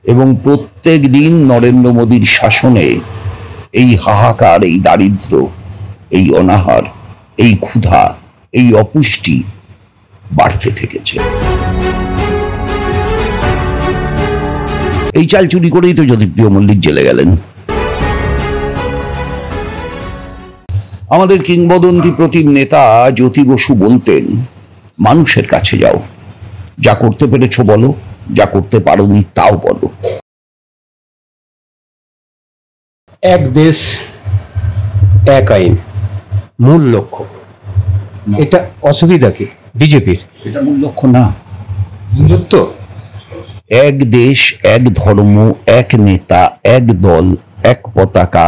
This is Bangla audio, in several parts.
এবং প্রত্যেক দিন নরেন্দ্র মোদীর শাসনে এই হাহাকার, এই দারিদ্র, এই অনাহার, এই ক্ষুধা, এই অপুষ্টি বাড়তে থেকেছে। এই চাল চুরি করেই তো জ্যোতিপ্রিয় মল্লিক জেলে গেলেন। আমাদের কিংবদন্তি প্রতিম নেতা জ্যোতি বসু বলতেন, মানুষের কাছে যাও, যা করতে পেরেছ বলো, যা করতে পারোনি তাও বলো। এক দেশ এক আইন মূল লক্ষ্য, এটা অসুবিধা কি বিজেপির? এটা মূল লক্ষ্য না। হিন্দুত্ব, এক দেশ, এক ধর্ম, এক নেতা, এক দল, এক পতাকা,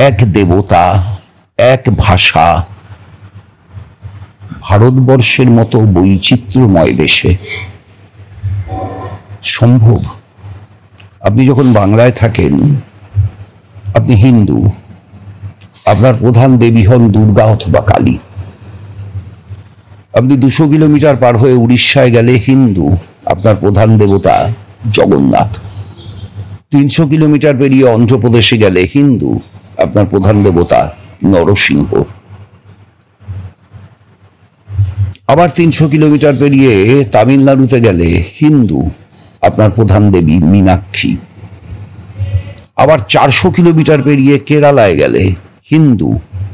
এক দেবতা, এক ভাষা। ভারতবর্ষের মতো বৈচিত্র্যময় দেশে সম্ভব? আপনি যখন বাংলায় থাকেন, আপনি হিন্দু, আপনার প্রধান দেবী হন দুর্গা অথবা কালী। আপনি 200 কিলোমিটার পার হয়ে উড়িষ্যায় গেলে হিন্দু, আপনার প্রধান দেবতা জগন্নাথ। 300 কিলোমিটার পেরিয়ে অন্ধ্রপ্রদেশে গেলে হিন্দু, আপনার প্রধান দেবতা নরসিংহ। আবার 300 কিলোমিটার পেরিয়ে তামিলনাড়ুতে গেলে হিন্দু, আপনার প্রধান দেবী মীনাক্ষী। আবার 400 কিলোমিটার পেরিয়ে কেরালায় গেলে হিন্দু,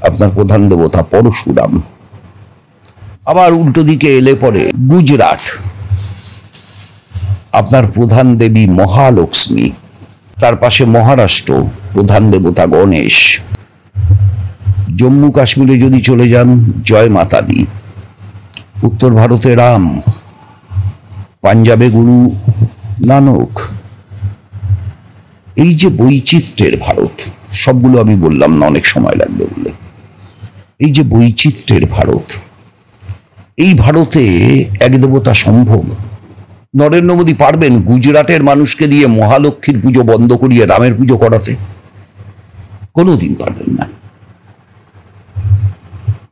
আপনার প্রধান দেবতা পরশুরাম। আবার উল্টো দিকে এলে পরে গুজরাট, আপনার প্রধান দেবী মহালক্ষ্মী। তার পাশে মহারাষ্ট্র, প্রধান দেবতা গণেশ। জম্মু কাশ্মীরে যদি চলে যান, জয় মাতা দি। উত্তর ভারতে রাম, পাঞ্জাবে গুরু নানক। এই যে বৈচিত্র্যের ভারত, সবগুলো আমি বললাম না, অনেক সময় লাগবে বলে। এই যে বৈচিত্র্যের ভারত, এই ভারতে এক দেবতা সম্ভব? নরেন্দ্র মোদী পারবেন গুজরাটের মানুষকে দিয়ে মহালক্ষ্মীর পুজো বন্ধ করিয়ে রামের পুজো করাতে? কোনোদিন পারবেন না।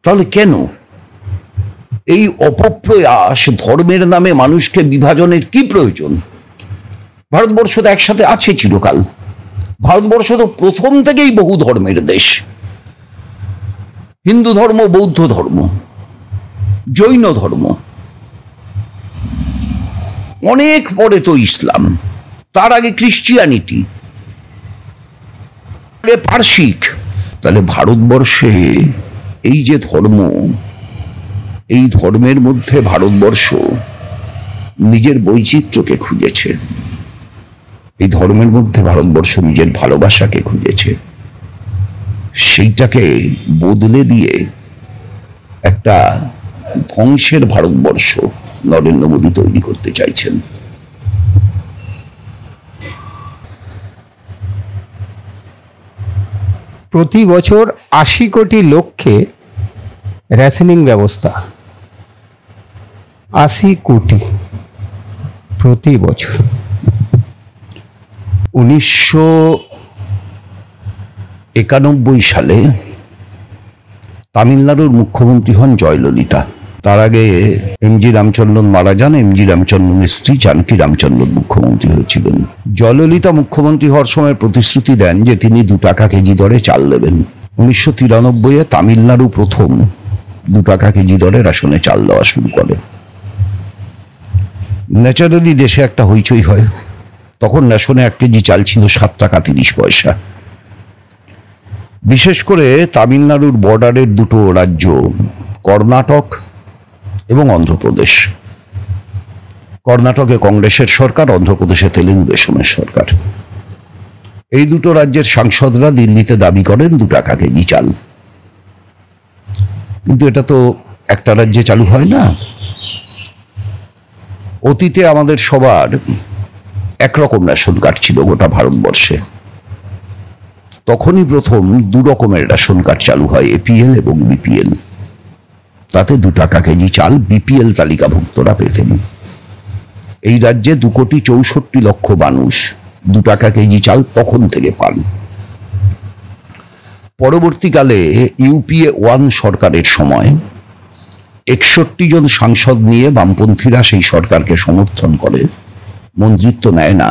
তাহলে কেন এই অপপ্রয়াস? ধর্মের নামে মানুষকে বিভাজনের কি প্রয়োজন? ভারতবর্ষ তো একসাথে আছে চিরকাল। ভারতবর্ষ তো প্রথম থেকেই বহু ধর্মের দেশ। হিন্দু ধর্ম, বৌদ্ধ ধর্ম, জৈন ধর্ম, অনেক পরে তো ইসলাম, তার আগে খ্রিস্টিয়ানিটি, আগে পারসিক। তাহলে ভারতবর্ষে এই যে ধর্ম, এই ধর্মের মধ্যে ভারতবর্ষ নিজের বৈচিত্র্যকে খুঁজেছে। এই ধর্মের মধ্যে ভারতবর্ষ নিজের ভালোবাসাকে খুঁজেছে। সেইটাকে বদলে দিয়ে একটা ধ্বংসের ভারতবর্ষ নরেন্দ্র মোদী তৈরি করতে চাইছেন। প্রতি বছর 80 কোটি লোককে রেশনিং ব্যবস্থা, 80 কোটি প্রতি বছর। 1991 সালে তামিলনাড়ুর মুখ্যমন্ত্রী হন জয়ললিতা। তার আগে এমজি রামচন্দ্রন মারা যান। এমজি রামচন্দ্রনের স্ত্রী জানকী রামচন্দ্রন মুখ্যমন্ত্রী হয়েছিলেন। জয়ললিতা মুখ্যমন্ত্রী হওয়ার সময় প্রতিশ্রুতি দেন যে তিনি 2 টাকা কেজি দরে চাল দেবেন। 1993-এ তামিলনাড়ু প্রথম 2 টাকা কেজি দরে রেশনে চাল দেওয়া শুরু করে। ন্যাচারালি দেশে একটা হইচই হয়। তখন রেশনে 1 কেজি চাল ছিল 7 টাকা 30 পয়সা। বিশেষ করে তামিলনাড়ুর বর্ডারের 2টো রাজ্য, কর্ণাটক এবং অন্ধ্রপ্রদেশ। কর্ণাটকে কংগ্রেসের সরকার, অন্ধ্রপ্রদেশে তেলেগু দেশমের সরকার। এই 2টো রাজ্যের সাংসদরা দিল্লিতে দাবি করেন 2 টাকা কেজি চাল। কিন্তু এটা তো একটা রাজ্যে চালু হয় না। অতীতে আমাদের সবার একরকম রেশন কার্ড ছিল গোটা ভারতবর্ষে। তখনই প্রথম 2 রকমের রেশন কার্ড চালু হয়, এপিএল এবং বিপিএল। তাতে 2 টাকা কেজি চাল বিপিএল তালিকাভুক্তরা পেতেন। এই রাজ্যে 2,64,00,000 মানুষ 2 টাকা কেজি চাল তখন থেকে পান। পরবর্তীকালে ইউপিএ 1 সরকারের সময় 61 জন সাংসদ নিয়ে বামপন্থীরা সেই সরকারকে সমর্থন করে মন্ত্রিত্ব নেয় না,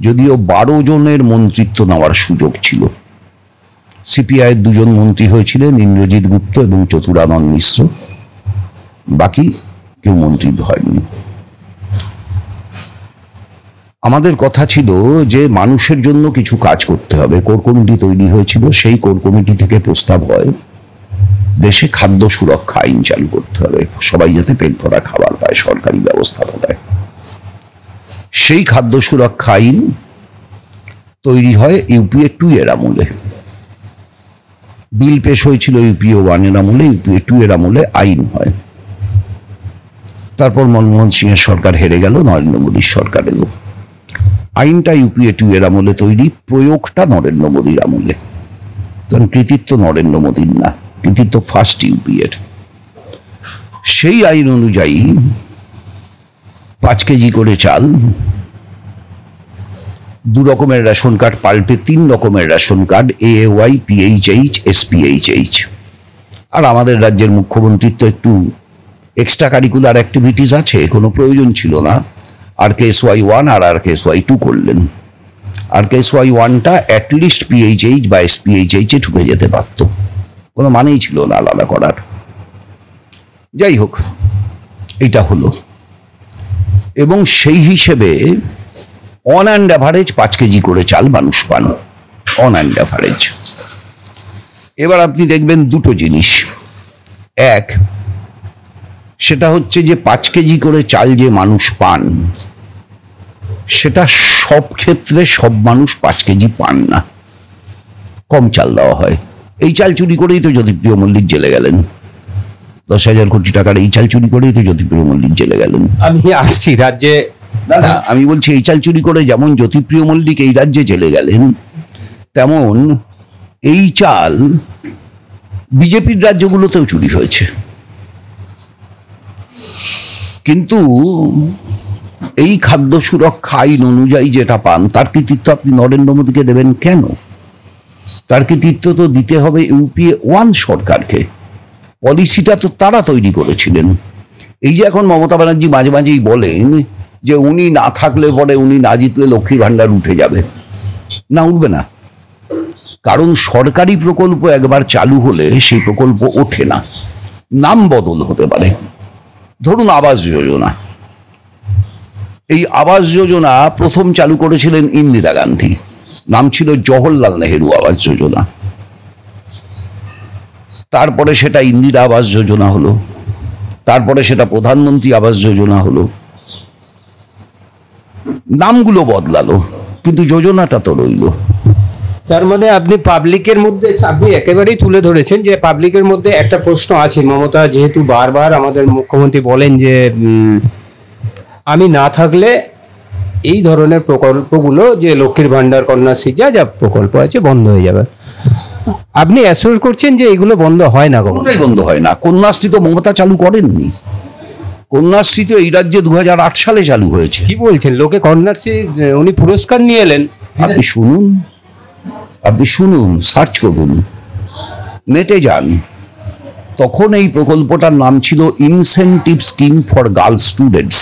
যদিও 12 জনের মন্ত্রিত্ব নেওয়ার সুযোগ ছিল। সিপিআই 2 জন মন্ত্রী হয়েছিলেন, ইন্দ্রজিৎ গুপ্ত এবং চতুরানন মিশ্র, বাকি কেউ মন্ত্রী হয়নি। আমাদের কথা ছিল যে মানুষের জন্য কিছু কাজ করতে হবে। কোর কমিটি তৈরি হয়েছিল, সেই কোর কমিটি থেকে প্রস্তাব হয় দেশে খাদ্য সুরক্ষা আইন চালু করতে হবে, সবাই যাতে পেট ভরা খাবার পায় সরকারি ব্যবস্থাপনায়। সেই খাদ্য সুরক্ষা আইন তৈরি হয় ইউপিএ 2 এর আমলে। বিল পেশ হয়েছিল ইউপিএ 1 এর আমলে, ইউপিএ 2 এর আমলে আইন হয়। তারপর মনমোহন সিংয়ের সরকার হেরে গেল, নরেন্দ্র মোদীর সরকার এলো। আইনটা ইউপিএ 2 এর আমলে তৈরি, প্রয়োগটা নরেন্দ্র মোদীর আমলে। কারণ কৃতিত্ব নরেন্দ্র মোদীর না, কৃতিত্ব ফার্স্ট ইউপিএর। সেই আইন অনুযায়ী 5 কেজি করে চাল, 2 রকমের রেশন কার্ড পাল্টে 3 রকমের ration card, AAY, PHH, SPHH। আর আমাদের রাজ্যের মুখ্যমন্ত্রীর তো একটু এক্সট্রা কারিকুলার অ্যাক্টিভিটিস আছে, কোনো প্রয়োজন ছিল না। RKSY 1 আর RKSY 2 করলেন। RKSY 1টা অ্যাটলিস্ট PHH বা SPHH এ ঢুকে যেতে পারত, কোনো মানেই ছিল না আলাদা করার। যাই হোক, এটা হলো, এবং সেই হিসেবে অন অ্যান্ড অ্যাভারেজ 5 কেজি করে চাল মানুষ পান, অন অ্যান্ড অ্যাভারেজ। এবার আপনি দেখবেন দুটো জিনিস। এক, সেটা হচ্ছে যে 5 কেজি করে চাল যে মানুষ পান, সেটা সব ক্ষেত্রে সব মানুষ 5 কেজি পান না, কম চাল দেওয়া হয়। এই চাল চুরি করেই তো জ্যোতিপ্রিয় মল্লিক জেলে গেলেন, 10,000 কোটি টাকার এই চাল চুরি করেই তো জ্যোতিপ্রিয় মল্লিক জেলে গেলেন। আমি আসছি রাজ্যে, না, আমি বলছি এই চাল চুরি করে যেমন জ্যোতিপ্রিয় মল্লিক এই রাজ্যে চলে গেলেন, তেমন এই চাল বিজেপির রাজ্যগুলোতেও চুরি হয়েছে। কিন্তু এই খাদ্য সুরক্ষা আইন অনুযায়ী যেটা পান, তার কৃতিত্ব আপনি নরেন্দ্র মোদীকে দেবেন কেন? তার কৃতিত্ব তো দিতে হবে ইউপিএ 1 সরকারকে। পলিসিটা তো তারা তৈরি করেছিলেন। এই যে এখন মমতা ব্যানার্জি মাঝে মাঝেই বলেন যে উনি না থাকলে পরে, উনি না জিতলে লক্ষ্মীর ভান্ডার উঠে যাবে, না, উঠবে না। কারণ সরকারি প্রকল্প একবার চালু হলে সেই প্রকল্প ওঠে না, নাম বদল হতে পারে। ধরুন আবাস যোজনা, এই আবাস যোজনা প্রথম চালু করেছিলেন ইন্দিরা গান্ধী, নাম ছিল জওহরলাল নেহেরু আবাস যোজনা। তারপরে সেটা ইন্দিরা আবাস যোজনা হলো, তারপরে সেটা প্রধানমন্ত্রী আবাস যোজনা হলো। নামগুলো বদলালো, কিন্তু যোজনাটা তো রইল। তার মানে আপনি পাবলিকের মধ্যে, আপনি একেবারেই তুলে ধরেছেন যে পাবলিকের মধ্যে একটা প্রশ্ন আছে। মমতা যেহেতু বারবার আমাদের মুখ্যমন্ত্রী বলেন যে আমি না থাকলে এই ধরনের প্রকল্পগুলো, যে লক্ষ্মীর ভান্ডার, কন্যাশ্রী, যা যা প্রকল্প আছে বন্ধ হয়ে যাবে, আপনি অ্যাসিওর করছেন যে এগুলো বন্ধ হয় না, কোনোটাই বন্ধ হয় না। কন্যাশ্রী তো মমতা চালু করেননি, কন্যাশ্রী তো এই রাজ্যে 2008 সালে চালু হয়েছে। কি বলছেন? লোকে কন্যাশ্রী, উনি পুরস্কার নিয়ে এলেন। আপনি শুনুন, আপনি শুনুন, সার্চ করুন, নেটে যান। তখন এই প্রকল্পটার নাম ছিল incentive scheme for girls students.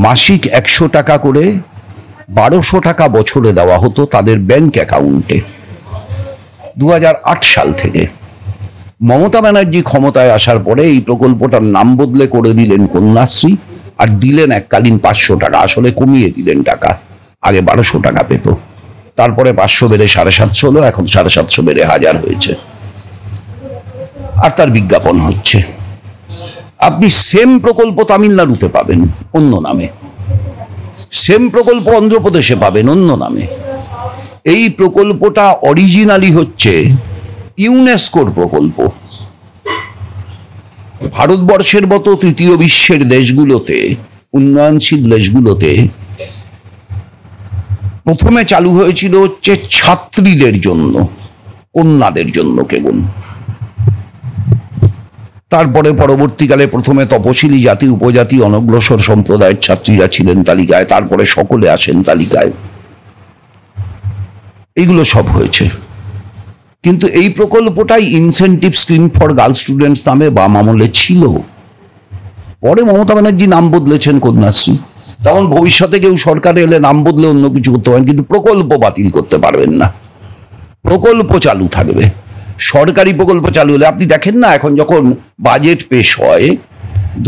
মাসিক 100 টাকা করে 1200 টাকা বছরে দেওয়া হতো তাদের ব্যাংক অ্যাকাউন্টে, 2008 সাল থেকে। মমতা ব্যানার্জি ক্ষমতায় আসার পরে এই প্রকল্পটার নাম বদলে করে দিলেন কন্যাশ্রী, আর দিলেন এককালীন 500 টাকা, আসলে কমিয়ে দিলেন টাকা। আগে 1200 টাকা পেত, তারপরে 500 বেড়ে 750 হলো, এখন 750 বেড়ে 1000 হয়েছে। আর তার বিজ্ঞাপন হচ্ছে। আপনি সেম প্রকল্প তামিলনাড়ুতে পাবেন অন্য নামে, সেম প্রকল্প অন্ধ্রপ্রদেশে পাবেন অন্য নামে। এই প্রকল্পটা অরিজিনালি হচ্ছে ইউনেস্কোর প্রকল্প। ভারতবর্ষের মতো তৃতীয় বিশ্বের দেশগুলোতে, উন্নয়নশীল দেশগুলোতে প্রথমে চালু হয়েছিল হচ্ছে ছাত্রীদের জন্য, কন্যাদের জন্য কেবল। তারপরে পরবর্তীকালে প্রথমে তপশিলি জাতি, উপজাতি, অনগ্রসর সম্প্রদায়ের ছাত্রীরা ছিলেন তালিকায়, তারপরে সকলে আসেন তালিকায়। এগুলো সব হয়েছে। কিন্তু এই প্রকল্পটাই incentive scheme for girls students নামে বাম আমলে ছিল। পরে মমতা ব্যানার্জি নাম বদলেছেন কন্যাশ্রী। তেমন ভবিষ্যতে কেউ সরকারে এলে নাম বদলে অন্য কিছু করতে পারেন, কিন্তু প্রকল্প বাতিল করতে পারবেন না। প্রকল্প চালু থাকবে। সরকারি প্রকল্প চালু হলে আপনি দেখেন না, এখন যখন বাজেট পেশ হয়,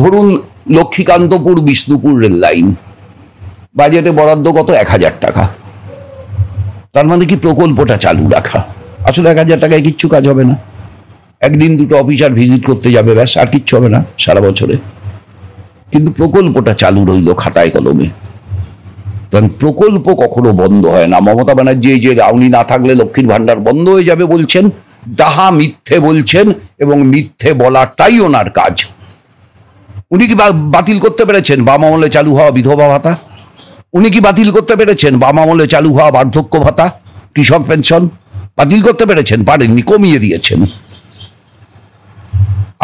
ধরুন লক্ষ্মীকান্তপুর বিষ্ণুপুর রেল লাইন বাজেটে বরাদ্দ কত, 1000 টাকা। তার মানে কি প্রকল্পটা চালু রাখা। আসলে 1000 টাকায় কিচ্ছু কাজ হবে না, একদিন দুটো অফিসার ভিজিট করতে যাবে, ব্যাস, আর কিচ্ছু হবে না সারা বছরে। কিন্তু প্রকল্পটা চালু রইল খাতায় কলমে। কারণ প্রকল্প কখনো বন্ধ হয় না। মমতা ব্যানার্জি যে রাউনি না থাকলে লক্ষ্মীর ভান্ডার বন্ধ হয়ে যাবে বলছেন, ডাহা মিথ্যে বলছেন, এবং মিথ্যে বলাটাই ওনার কাজ। উনি কি বাতিল করতে পেরেছেন বাম আমলে চালু হওয়া বিধবা ভাতা? উনি কি বাতিল করতে পেরেছেন বাম আমলে চালু হওয়া বার্ধক্য ভাতা, কৃষক পেনশন? বাতিল করতে পেরেছেন? পারেননি, কমিয়ে দিয়েছেন।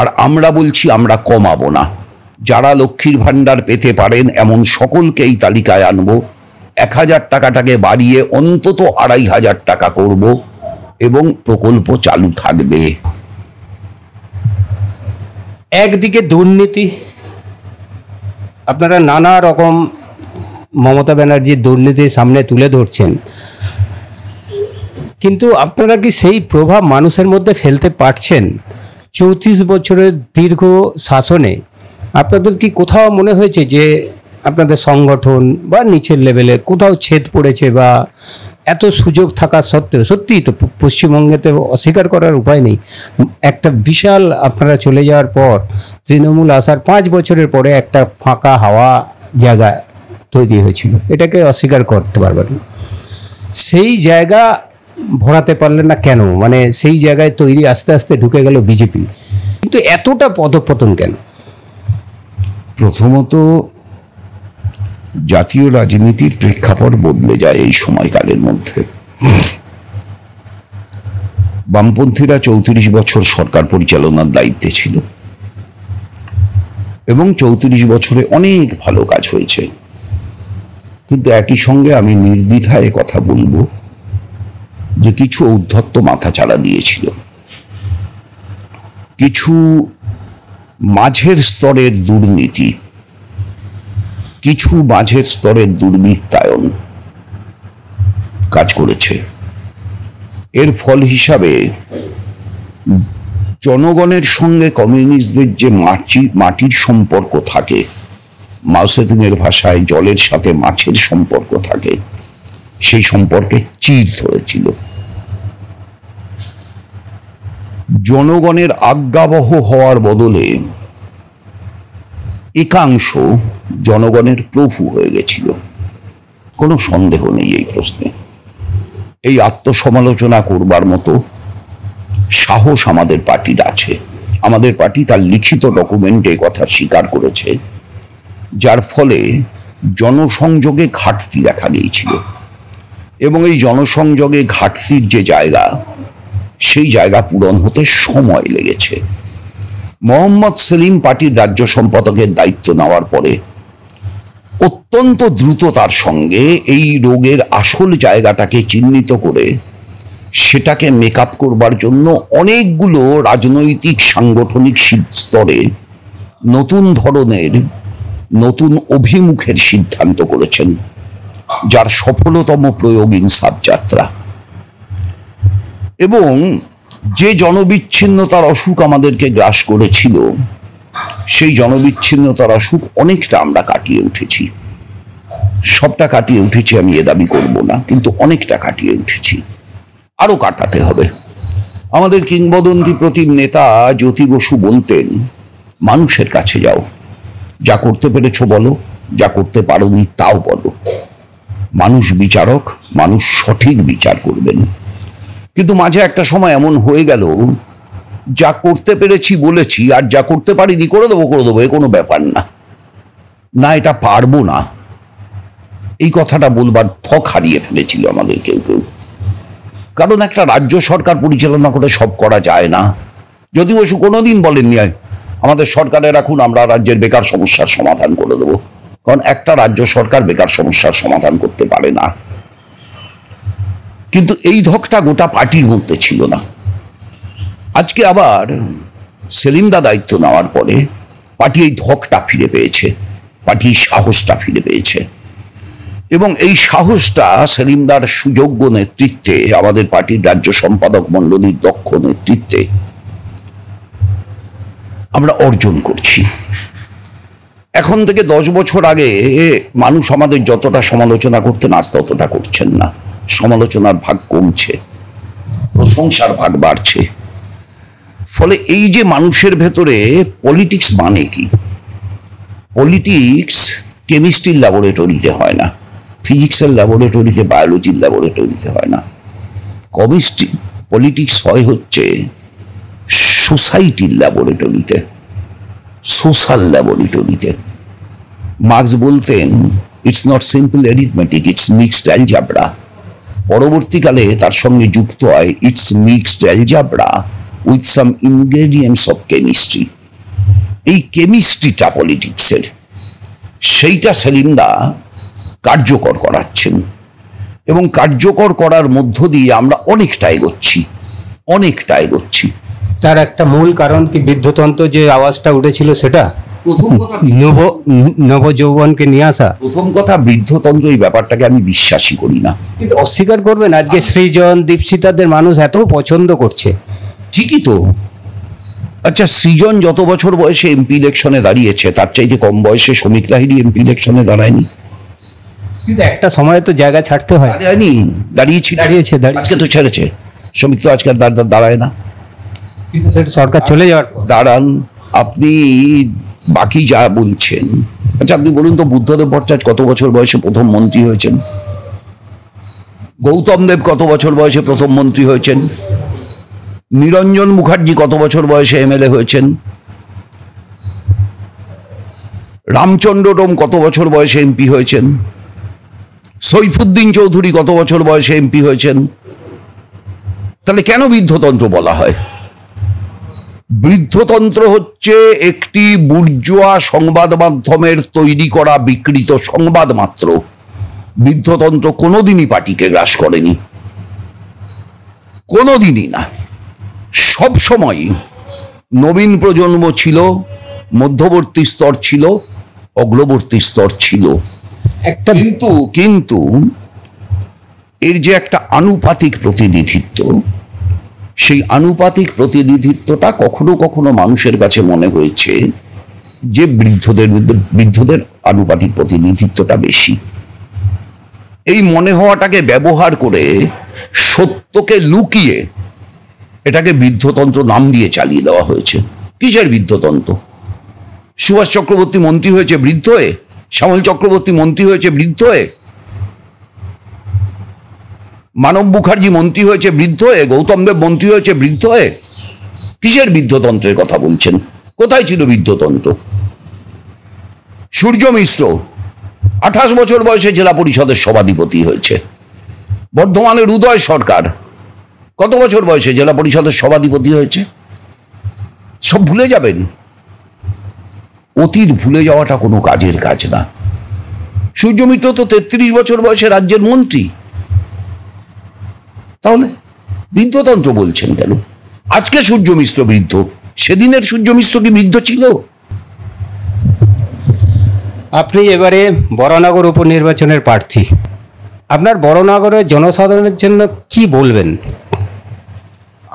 আর আমরা বলছি আমরা কমাবো না। যারা লক্ষ্মীর ভান্ডার পেতে পারেন এমন সকলকে এই তালিকায় আনবো। 1000 টাকাটাকে বাড়িয়ে অন্তত 2500 টাকা করব, এবং প্রকল্প চালু থাকবে। একদিকে দুর্নীতি, আপনারা নানা রকম মমতা ব্যানার্জির দুর্নীতির সামনে তুলে ধরছেন, কিন্তু আপনারা কি সেই প্রভাব মানুষের মধ্যে ফেলতে পারছেন? 34 বছরের দীর্ঘ শাসনে আপনাদের কি কোথাও মনে হয়েছে যে আপনাদের সংগঠন বা নিচের লেভেলে কোথাও ছেদ পড়েছে? বা এত সুযোগ থাকা সত্ত্বেও, সত্যিই তো পশ্চিমবঙ্গেতে অস্বীকার করার উপায় নেই, একটা বিশাল, আপনারা চলে যাওয়ার পর তৃণমূল আসার 5 বছরের পরে একটা ফাঁকা হাওয়া জায়গা তৈরি হয়েছিল, এটাকে অস্বীকার করতে পারবেন না। সেই জায়গা ভরাতে পারলেন না কেন? মানে সেই জায়গায় তৈরি আস্তে আস্তে ঢুকে গেল বিজেপি, কিন্তু এতটা পদপতন কেন? প্রথমত জাতীয় রাজনীতির প্রেক্ষাপট বদলে যায় এই সময়কালের মধ্যে। বামপন্থীরা 34 বছর সরকার পরিচালনার দায়িত্বে ছিল, এবং 34 বছরে অনেক ভালো কাজ হয়েছে। কিন্তু একই সঙ্গে আমি নির্দ্বিধায় কথা বলবো যে কিছু ঔদ্ধত্য মাথাচাড়া দিয়েছিল, কিছু মাঝের স্তরের দুর্নীতি, কিছু মাঝের স্তরের দুর্বৃত্তায়ন কাজ করেছে। এর ফল হিসাবে জনগণের সঙ্গে কমিউনিস্টদের যে মাটির সম্পর্ক থাকে, মাও সেতুংয়ের ভাষায় জলের সাথে মাছের সম্পর্ক থাকে, সেই সম্পর্কে চির ধরেছিল। জনগণের আজ্ঞাবহ হওয়ার বদলে একাংশ জনগণের প্রভু হয়ে গেছিল, কোনো সন্দেহ নেই এই প্রশ্নে। এই আত্মসমালোচনা করবার মতো সাহস আমাদের পার্টির আছে। আমাদের পার্টি তার লিখিত ডকুমেন্টে কথা স্বীকার করেছে, যার ফলে জনসংযোগে ঘাটতি দেখা দিয়েছিল, এবং এই জনসংযোগে ঘাটতির যে জায়গা, সেই জায়গা পূরণ হতে সময় লেগেছে। মোহাম্মদ সেলিম পার্টির রাজ্য সম্পাদকের দায়িত্ব নেওয়ার পরে অত্যন্ত দ্রুততার সঙ্গে এই রোগের আসল জায়গাটাকে চিহ্নিত করে সেটাকে মেকআপ করবার জন্য অনেকগুলো রাজনৈতিক সাংগঠনিক স্তরে নতুন ধরনের, নতুন অভিমুখের সিদ্ধান্ত করেছেন, যার সফলতম প্রয়োগ ইনসাফ যাত্রা। এবং যে জনবিচ্ছিন্নতার অসুখ আমাদেরকে গ্রাস করেছিল, সেই জনবিচ্ছিন্নতার অসুখ অনেকটা আমরা কাটিয়ে উঠেছি। সবটা কাটিয়ে উঠেছি আমি এ দাবি করব না, কিন্তু অনেকটা কাটিয়ে উঠেছি, আরো কাটাতে হবে। আমাদের কিংবদন্তি প্রতিম নেতা জ্যোতি বসু বলতেন, মানুষের কাছে যাও, যা করতে পেরেছ বলো, যা করতে পারোনি তাও বলো। মানুষ বিচারক, মানুষ সঠিক বিচার করবেন। কিন্তু মাঝে একটা সময় এমন হয়ে গেল, যা করতে পেরেছি বলেছি, আর যা করতে পারিনি করে দেবো, এ কোনো ব্যাপার না, না এটা পারবো না, এই কথাটা বলবার থক হারিয়ে ফেলেছিল আমাদের কেউ কেউ। কারণ একটা রাজ্য সরকার পরিচালনা করে সব করা যায় না। যদি বসু কোনোদিন বলেননি আমাদের সরকারে রাখুন, আমরা রাজ্যের বেকার সমস্যার সমাধান করে দেবো, কারণ একটা রাজ্য সরকার বেকার সমস্যার সমাধান করতে পারে না। কিন্তু এই ধকটা গোটা পার্টির মধ্যে ছিল না। আজকে আবার সেলিমদা দায়িত্ব নেওয়ার পরে পার্টি এই ধকটা ফিরে পেয়েছে, পার্টি সাহসটা ফিরে পেয়েছে, এবং এই সাহসটা সেলিমদার সুযোগ্য নেতৃত্বে, আমাদের পার্টির রাজ্য সম্পাদক মণ্ডলীর দক্ষ নেতৃত্বে আমরা অর্জন করছি। এখন থেকে 10 বছর আগে মানুষ আমাদের যতটা সমালোচনা করতেন আজ ততটা করছেন না। সমালোচনার ভাগ কমছে, প্রশংসার ভাগ বাড়ছে। ফলে এই যে মানুষের ভেতরে পলিটিক্স মানে কি, পলিটিক্স কেমিস্ট্রির ল্যাবরেটরিতে হয় না, ফিজিক্সের ল্যাবরেটরিতে, বায়োলজির ল্যাবরেটরিতে হয় না। পলিটিক্স হয় হচ্ছে সোসাইটির ল্যাবরেটরিতে, সোশ্যাল ল্যাবরেটরিতে। মার্কস বলতেন it's not simple arithmetic, it's mixed algebra. পরবর্তীকালে তার সঙ্গে যুক্ত হয় it's mixed algebra with some ingredients of chemistry. এই কেমিস্ট্রিটা পলিটিক্সের, সেইটা সেলিমদা কার্যকর করাচ্ছেন, এবং কার্যকর করার মধ্য দিয়ে আমরা অনেকটা এগোচ্ছি। তার একটা মূল কারণ কি বৃদ্ধতন্ত্র যে আওয়াজটা উঠেছিল সেটা, প্রথম কথা নবযৌবনকে নিয়ে আসা। প্রথম কথা বৃদ্ধতন্ত্র এই ব্যাপারটাকে আমি বিশ্বাসই করি না। কিন্তু অস্বীকার করবেন আজকে সৃজন, দীপশিতাদের মানুষ এত পছন্দ করছে। ঠিকই তো। আচ্ছা, সৃজন যত বছর বয়সে এমপি ইলেকশনে দাঁড়িয়েছে তার চাইতে কম বয়সে শ্রমিক লাহিড়ী এমপি ইলেকশনে দাঁড়ায়নি? কিন্তু একটা সময় তো জায়গা ছাড়তে হয়। দাঁড়িয়েছে। আজকে তো ছেড়েছে। শ্রমিক তো আজকে দাঁড়ায় না। কিন্তু সেটা সরকার চলে যাওয়ার পর দাঁড়ান। আপনি বাকি যা বলছেন, আচ্ছা আপনি বলুন তো, বুদ্ধদেব ভট্টাচার্য কত বছর বয়সে প্রথম মন্ত্রী হয়েছেন? গৌতম দেব কত বছর বয়সে প্রথম মন্ত্রী হয়েছেন? নিরঞ্জন মুখার্জি কত বছর বয়সে এমএলএ হয়েছেন? রামচন্দ্র ডোম কত বছর বয়সে এমপি হয়েছেন? সৈফুদ্দিন চৌধুরী কত বছর বয়সে এমপি হয়েছেন? তাহলে কেন বৃদ্ধতন্ত্র বলা হয়? বৃদ্ধতন্ত্র হচ্ছে একটি বুর্জোয়া সংবাদ মাধ্যমের তৈরি করা বিকৃত সংবাদ মাত্র। বৃদ্ধতন্ত্র কোনোদিনই পার্টিকে গ্রাস করেনি, কোনোদিনই না। সব সময় নবীন প্রজন্ম ছিল, মধ্যবর্তী স্তর ছিল, অগ্রবর্তী স্তর ছিল। কিন্তু এর যে একটা আনুপাতিক প্রতিনিধিত্ব, সেই আনুপাতিক কখনো কখনো মানুষের কাছে মনে হয়েছে যে বৃদ্ধদের আনুপাতিক প্রতিনিধিত্বটা বেশি। এই মনে হওয়াটাকে ব্যবহার করে সত্যকে লুকিয়ে এটাকে বৃদ্ধতন্ত্র নাম দিয়ে চালিয়ে দেওয়া হয়েছে। কিসের বৃদ্ধতন্ত্র? সুভাষ চক্রবর্তী মন্ত্রী হয়েছে বৃদ্ধ হয়ে, শ্যামল চক্রবর্তী মন্ত্রী হয়েছে বৃদ্ধ হয়ে, মানব মুখার্জি মন্ত্রী হয়েছে বৃদ্ধ হয়ে, গৌতম দেব মন্ত্রী হয়েছে বৃদ্ধ হয়ে। কিসের বৃদ্ধতন্ত্রের কথা বলছেন? কোথায় ছিল বৃদ্ধতন্ত্র? সূর্য মিশ্র 28 বছর বয়সে জেলা পরিষদের সভাধিপতি হয়েছে। বর্ধমানের উদয় সরকার কত বছর বয়সে জেলা পরিষদের সভাধিপতি হয়েছে? সব ভুলে যাবেন। অতীত ভুলে যাওয়াটা কোনো কাজের কাজ না। সূর্য মিত্র তো 33 বছর বয়সে রাজ্যের মন্ত্রী। তাহলে বৃদ্ধতন্ত্র বলছেন কেন? আজকে সূর্য মিশ্র বৃদ্ধ, সেদিনের সূর্য মিশ্র কি বৃদ্ধ ছিল? আপনি এবারে বরানগর উপনির্বাচনের প্রার্থী। আপনার বরানগরের জনসাধারণের জন্য কি বলবেন?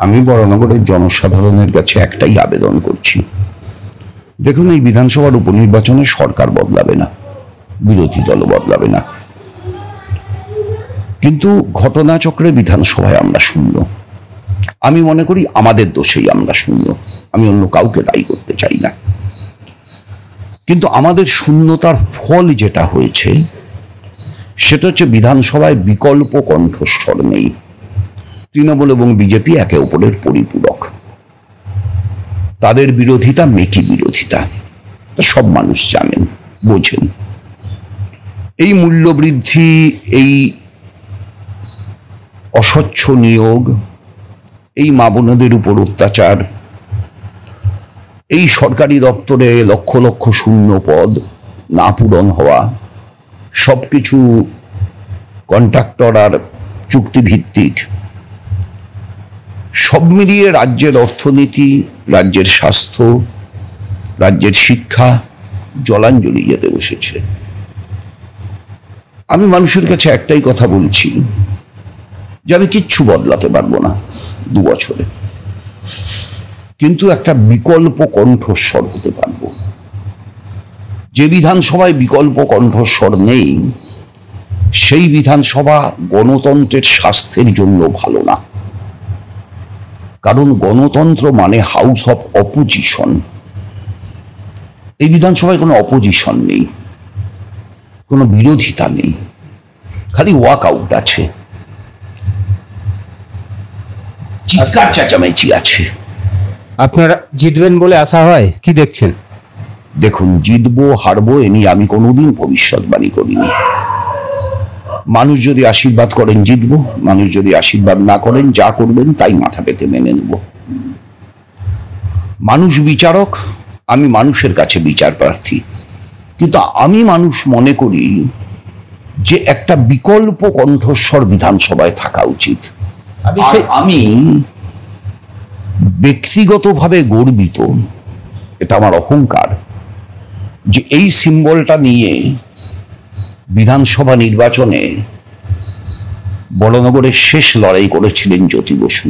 আমি বরানগরের জনসাধারণের কাছে একটাই আবেদন করছি। দেখুন, এই বিধানসভার উপনির্বাচনে সরকার বদলাবে না, বিরোধী দলও বদলাবে না, কিন্তু ঘটনাচক্রে বিধানসভায় আমরা শূন্য। আমি মনে করি আমাদের দোষেই আমরা শূন্য। আমি অন্য কাউকে দায়ী করতে চাই না, কিন্তু আমাদের শূন্যতার ফল যেটা হয়েছে সেটা হচ্ছে বিধানসভায় বিকল্প কণ্ঠস্বর নেই। তৃণমূল এবং বিজেপি একে অপরের পরিপূরক। তাদের বিরোধিতা মেকি বিরোধিতা, সব মানুষ জানেন, বোঝেন। এই মূল্যবৃদ্ধি, এই অস্বচ্ছ নিয়োগ, এই মা বোনদের উপর অত্যাচার, এই সরকারি দপ্তরে লক্ষ লক্ষ শূন্য পদ না পূরণ হওয়া, সবকিছু কন্ট্রাক্টর আর চুক্তিভিত্তিক, সব মিলিয়ে রাজ্যের অর্থনীতি, রাজ্যের স্বাস্থ্য, রাজ্যের শিক্ষা জলাঞ্জলি যেতে বসেছে। আমি মানুষের কাছে একটাই কথা বলছি যে আমি কিচ্ছু বদলাতে পারবো না 2 বছরে, কিন্তু একটা বিকল্প কণ্ঠস্বর হতে পারবো। যে বিধানসভায় বিকল্প কণ্ঠস্বর নেই, সেই বিধানসভা গণতন্ত্রের স্বাস্থ্যের জন্য ভালো না। কারণ গণতন্ত্র মানে হাউস অফ অপোজিশন। এই বিধানসভায় কোনো অপোজিশন নেই, কোনো বিরোধিতা নেই, খালি ওয়াক আউট আছে, চিৎকার চেঁচামেচি আছে। আপনারা জিতবেন বলে আশা হয়, কি দেখছেন? দেখুন, জিতবো হারবো এ নিয়ে আমি কোনোদিন ভবিষ্যৎবাণী করিনি। মানুষ যদি আশীর্বাদ করেন জিতবো, মানুষ যদি আশীর্বাদ না করেন যা করবেন তাই মাথা পেতে মেনে নেব। মানুষ বিচারক, আমি মানুষের কাছে বিচার প্রার্থী। কিন্তু আমি মানুষ মনে করি যে একটা বিকল্প কণ্ঠস্বর বিধানসভায় থাকা উচিত। আমি ব্যক্তিগতভাবে গর্বিত, এটা আমার অহংকার, যে এই সিম্বলটা নিয়ে বিধানসভা নির্বাচনে বড়নগরের শেষ লড়াই করেছিলেন জ্যোতি বসু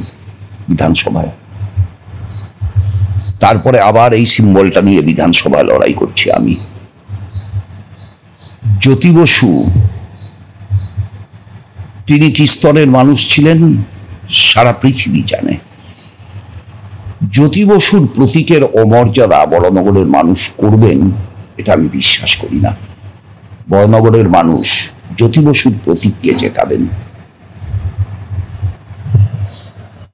বিধানসভায়। তারপরে আবার এই সিম্বলটা নিয়ে বিধানসভায় লড়াই করছি আমি। জ্যোতি বসু তিনি কি স্তরের মানুষ ছিলেন সারা পৃথিবী জানে। জ্যোতি বসুর প্রতীকের অমর্যাদা বড়নগরের মানুষ করবেন এটা আমি বিশ্বাস করি না। বড়নগরের মানুষ জ্যোতি বসুর প্রতীককে জেতাবেন।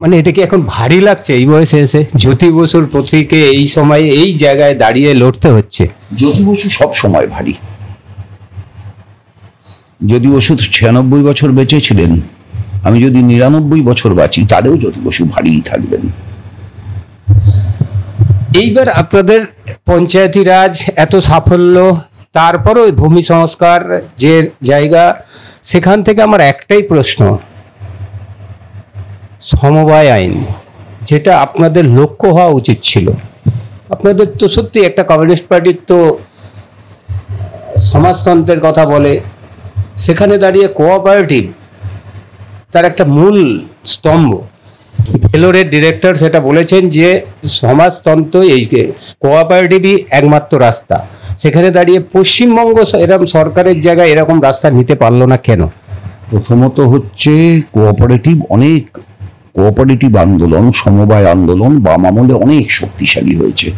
মানে এটা কি এখন ভারী লাগছে এই বয়সে এসে জ্যোতি বসুর প্রতীকে এই সময়ে এই জায়গায় দাঁড়িয়ে লড়তে হচ্ছে? জ্যোতি বসু সব সময় ভারী। জ্যোতি বসু 96 বছর বেঁচে ছিলেন, আমি যদি 99 বছর বাঁচি তাহলেও জ্যোতি বসু ভারীই থাকবেন। এইবার আপনাদের পঞ্চায়েতি রাজ এত সাফল্য, তারপরও ভূমি সংস্কার যে জায়গা, সেখান থেকে আমার একটাই প্রশ্ন, সমবায় আইন যেটা আপনাদের লক্ষ্য হওয়া উচিত ছিল। আপনাদের তো সত্যি একটা কমিউনিস্ট পার্টির তো সমাজতন্ত্রের কথা বলে, সেখানে দাঁড়িয়ে কোঅপারেটিভ তার একটা মূল স্তম্ভ। ভেলোরের ডিরেক্টর সেটা বলেছেন যে সমাজতন্ত্র এই কোঅপারেটিভই একমাত্র রাস্তা। সেখানে দাঁড়িয়ে পশ্চিমবঙ্গ এরকম সরকারের জায়গায় এরকম রাস্তা নিতে পারলো না কেন? প্রথমত হচ্ছে অনেক কোঅপারেটিভ আন্দোলন, সমবায় আন্দোলন বাম আমলে অনেক শক্তিশালী হয়েছে।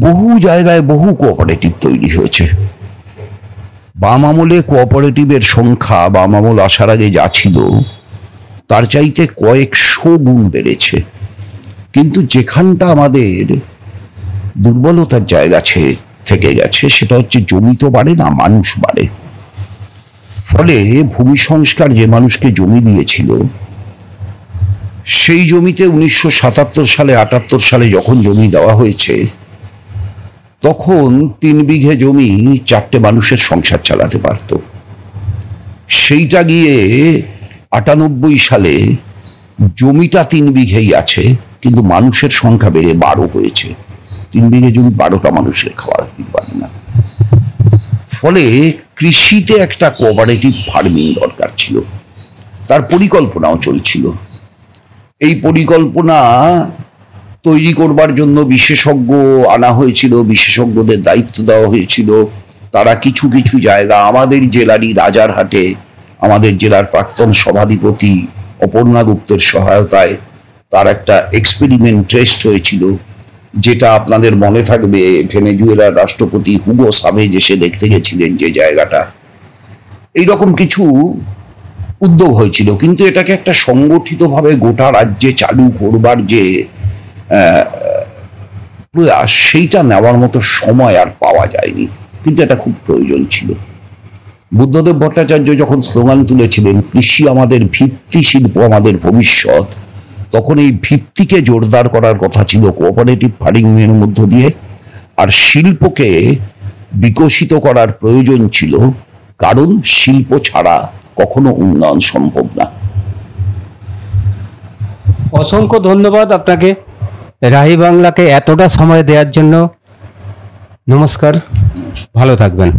বহু জায়গায় বহু কোঅপারেটিভ তৈরি হয়েছে। বাম আমলে কোঅপারেটিভের সংখ্যা বাম আমল আসার আগে যা ছিল তার চাইতে কয়েকশো গুণ বেড়েছে। কিন্তু যেখানটা আমাদের দুর্বলতার জায়গা থেকে গেছে সেটা হচ্ছে জমি তো বাড়ে না, মানুষ বাড়ে। ফলে ভূমি সংস্কার যে মানুষকে জমি দিয়েছিল সেই জমিতে 1977 সালে 78 সালে যখন জমি দেওয়া হয়েছে তখন 3 বিঘে জমি 4টে মানুষের সংসার চালাতে পারত। সেইটা গিয়ে 98 সালে জমিটা 3 বিঘেই আছে, কিন্তু মানুষের সংখ্যা বেড়ে 12 হয়েছে। 3 বিঘে জমি 12টা মানুষের খাওয়ার পারে না। ফলে কৃষিতে একটা কোঅপারেটিভ ফার্মিং দরকার ছিল, তার পরিকল্পনাও চলছিল। এই পরিকল্পনা তৈরি করবার জন্য বিশেষজ্ঞ আনা হয়েছিল, বিশেষজ্ঞদের দায়িত্ব দেওয়া হয়েছিল। তারা কিছু কিছু জায়গা আমাদের জেলারই রাজারহাটে আমাদের জেলার প্রাক্তন সভাধিপতি অপর্ণা গুপ্তের সহায়তায় তার একটা এক্সপেরিমেন্ট টেস্ট হয়েছিল, যেটা আপনাদের মনে থাকবে ভেনেজুয়েলার রাষ্ট্রপতি হুগো সাভেজ এসে দেখতে গেছিলেন যে জায়গাটা। এইরকম কিছু উদ্যোগ হয়েছিল, কিন্তু এটাকে একটা সংগঠিতভাবে গোটা রাজ্যে চালু করবার যে প্রয়াস সেইটা নেওয়ার মতো সময় আর পাওয়া যায়নি, কিন্তু এটা খুব প্রয়োজন ছিল। বুদ্ধদেব ভট্টাচার্য যখন স্লোগান তুলেছিলেন কৃষি আমাদের ভিত্তি, শিল্প আমাদের ভবিষ্যৎ, তখন এই ভিত্তিকে জোরদার করার কথা ছিল কোঅপারেটিভ ফার্মিংয়ের মধ্য দিয়ে, আর শিল্পকে বিকশিত করার প্রয়োজন ছিল, কারণ শিল্প ছাড়া কখনো উন্নয়ন সম্ভব না। অসংখ্য ধন্যবাদ আপনাকে রাহি বাংলাকে এতটা সময় দেওয়ার জন্য। নমস্কার, ভালো থাকবেন।